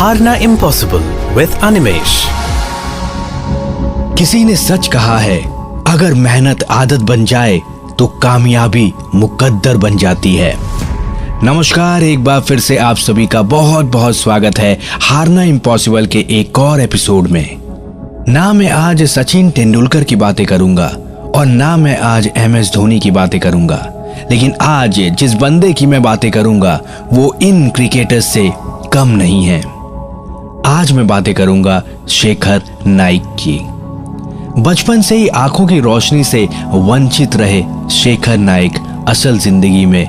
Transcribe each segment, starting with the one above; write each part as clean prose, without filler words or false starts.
हारना impossible with Animesh. किसी ने सच कहा है, अगर मेहनत आदत बन जाए तो कामयाबी मुकद्दर बन जाती है। नमस्कार, एक बार फिर से आप सभी का बहुत बहुत स्वागत है हारना इम्पॉसिबल के एक और एपिसोड में। ना मैं आज सचिन तेंदुलकर की बातें करूंगा और ना मैं आज MS धोनी की बातें करूंगा, लेकिन आज जिस बंदे की मैं बातें करूंगा वो इन क्रिकेटर्स से कम नहीं है। आज मैं बातें करूंगा शेखर नाइक की। बचपन से ही आंखों की रोशनी से वंचित रहे शेखर नाइक असल जिंदगी में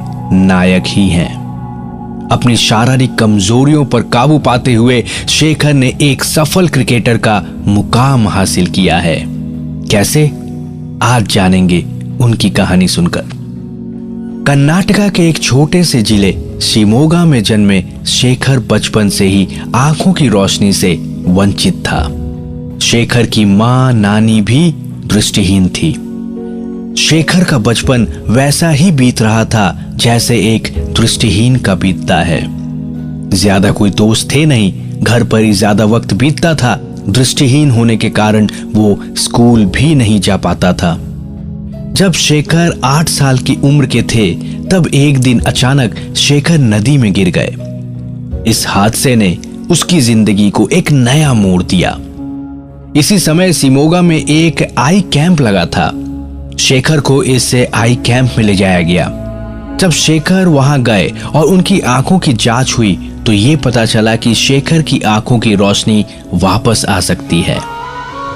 नायक ही हैं। अपनी शारीरिक कमजोरियों पर काबू पाते हुए शेखर ने एक सफल क्रिकेटर का मुकाम हासिल किया है। कैसे? आज जानेंगे उनकी कहानी सुनकर। कर्नाटका के एक छोटे से जिले शिमोगा में जन्मे शेखर बचपन से ही आंखों की रोशनी से वंचित था। शेखर की मां नानी भी दृष्टिहीन थी। शेखर का बचपन वैसा ही बीत रहा था जैसे एक दृष्टिहीन का बीतता है। ज्यादा कोई दोस्त थे नहीं, घर पर ही ज्यादा वक्त बीतता था। दृष्टिहीन होने के कारण वो स्कूल भी नहीं जा पाता था। जब शेखर 8 साल की उम्र के थे तब एक दिन अचानक शेखर नदी में गिर गए। इस हादसे ने उसकी जिंदगी को एक नया मोड़ दिया। इसी समय शिमोगा में एक आई कैंप लगा था। शेखर को इस आई कैंप में ले जाया गया। जब शेखर वहां गए और उनकी आंखों की जांच हुई तो ये पता चला कि शेखर की आंखों की रोशनी वापस आ सकती है।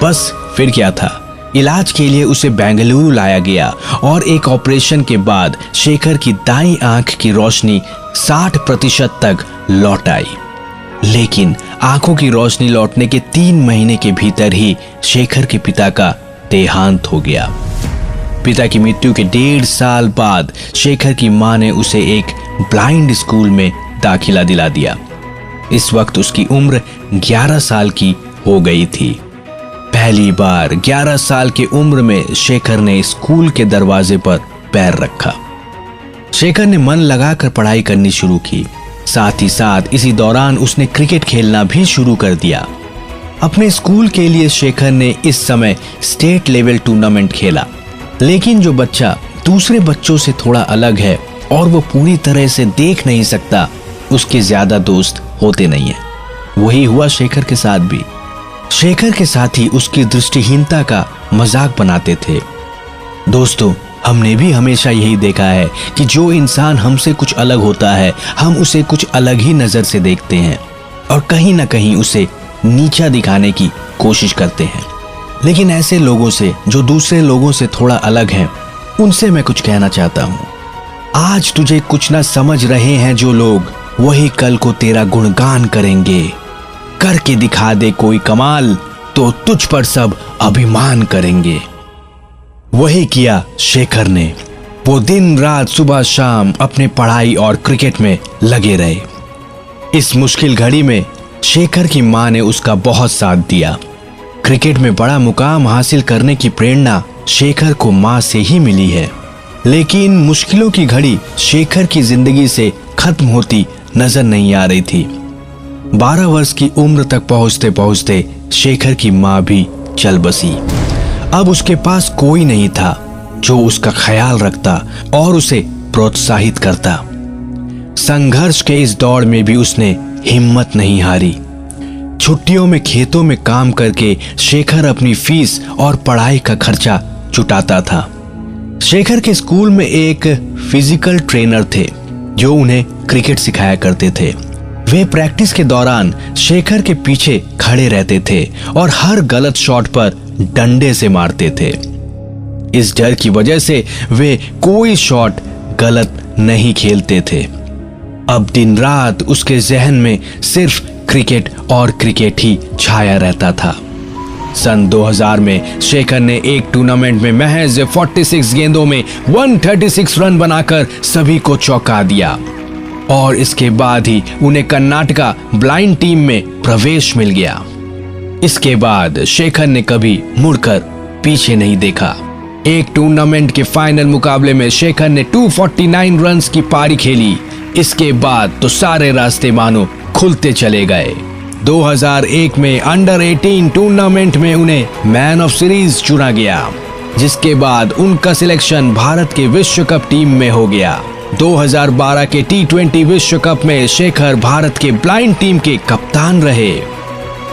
बस फिर क्या था, इलाज के लिए उसे बेंगलुरु लाया गया और एक ऑपरेशन के बाद शेखर की दाईं आंख की रोशनी 60% तक लौट आई। लेकिन आंखों की रोशनी लौटने के 3 महीने के भीतर ही शेखर के पिता का देहांत हो गया। पिता की मृत्यु के 1.5 साल बाद शेखर की मां ने उसे एक ब्लाइंड स्कूल में दाखिला दिला दिया। इस वक्त उसकी उम्र 11 साल की हो गई थी। पहली बार 11 साल की उम्र में शेखर ने स्कूल के दरवाजे पर पैर रखा। शेखर ने मन लगाकर पढ़ाई करनी शुरू की। साथ ही साथ इसी दौरान उसने क्रिकेट खेलना भी शुरू कर दिया। अपने स्कूल के लिए शेखर ने इस समय स्टेट लेवल टूर्नामेंट खेला। लेकिन जो बच्चा दूसरे बच्चों से थोड़ा अलग है और वो पूरी तरह से देख नहीं सकता, उसके ज्यादा दोस्त होते नहीं है। वही हुआ शेखर के साथ भी। शेखर के साथी उसकी दृष्टिहीनता का मजाक बनाते थे। दोस्तों, हमने भी हमेशा यही देखा है कि जो इंसान हमसे कुछ अलग होता है, हम उसे कुछ अलग ही नजर से देखते हैं और कहीं ना कहीं उसे नीचा दिखाने की कोशिश करते हैं। लेकिन ऐसे लोगों से जो दूसरे लोगों से थोड़ा अलग हैं, उनसे मैं कुछ कहना चाहता हूँ। आज तुझे कुछ ना समझ रहे हैं जो लोग, वही कल को तेरा गुणगान करेंगे। करके दिखा दे कोई कमाल तो तुझ पर सब अभिमान करेंगे। वही किया शेखर ने। वो दिन रात सुबह शाम अपने पढ़ाई और क्रिकेट में लगे रहे। इस मुश्किल घड़ी में शेखर की मां ने उसका बहुत साथ दिया। क्रिकेट में बड़ा मुकाम हासिल करने की प्रेरणा शेखर को मां से ही मिली है। लेकिन मुश्किलों की घड़ी शेखर की जिंदगी से खत्म होती नजर नहीं आ रही थी। 12 वर्ष की उम्र तक पहुंचते पहुंचते शेखर की मां भी चल बसी। अब उसके पास कोई नहीं था जो उसका ख्याल रखता और उसे प्रोत्साहित करता। संघर्ष के इस दौड़ में भी उसने हिम्मत नहीं हारी। छुट्टियों में खेतों में काम करके शेखर अपनी फीस और पढ़ाई का खर्चा जुटाता था। शेखर के स्कूल में एक फिजिकल ट्रेनर थे जो उन्हें क्रिकेट सिखाया करते थे। वे प्रैक्टिस के दौरान शेखर के पीछे खड़े रहते थे और हर गलत शॉट पर डंडे से मारते थे। इस डर की वजह से वे कोई शॉट गलत नहीं खेलते थे। अब दिन रात उसके जहन में सिर्फ क्रिकेट और क्रिकेट ही छाया रहता था। सन 2000 में शेखर ने एक टूर्नामेंट में महज 46 गेंदों में 136 रन बनाकर सभी को चौंका दिया और इसके बाद ही उन्हें कर्नाटका ब्लाइंड टीम में प्रवेश मिल गया। इसके बाद शेखर ने कभी मुड़कर पीछे नहीं देखा। एक टूर्नामेंट के फाइनल मुकाबले में शेखर ने 249 रन्स की पारी खेली। इसके बाद तो सारे रास्ते मानो खुलते चले गए। 2001 में अंडर 18 टूर्नामेंट में उन्हें मैन ऑफ सीरीज चुना गया, जिसके बाद उनका सिलेक्शन भारत के विश्व कप टीम में हो गया। 2012 के T20 विश्व कप में शेखर भारत के ब्लाइंड टीम के कप्तान रहे।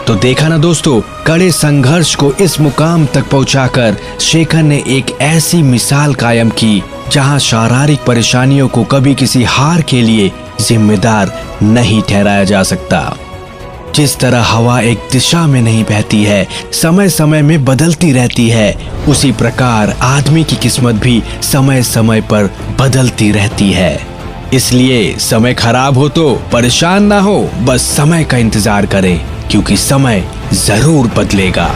तो देखा ना दोस्तों, कड़े संघर्ष को इस मुकाम तक पहुंचाकर शेखर ने एक ऐसी मिसाल कायम की जहां शारीरिक परेशानियों को कभी किसी हार के लिए जिम्मेदार नहीं ठहराया जा सकता। जिस तरह हवा एक दिशा में नहीं बहती है, समय समय में बदलती रहती है, उसी प्रकार आदमी की किस्मत भी समय समय पर बदलती रहती है। इसलिए समय खराब हो तो परेशान ना हो, बस समय का इंतजार करें, क्योंकि समय जरूर बदलेगा।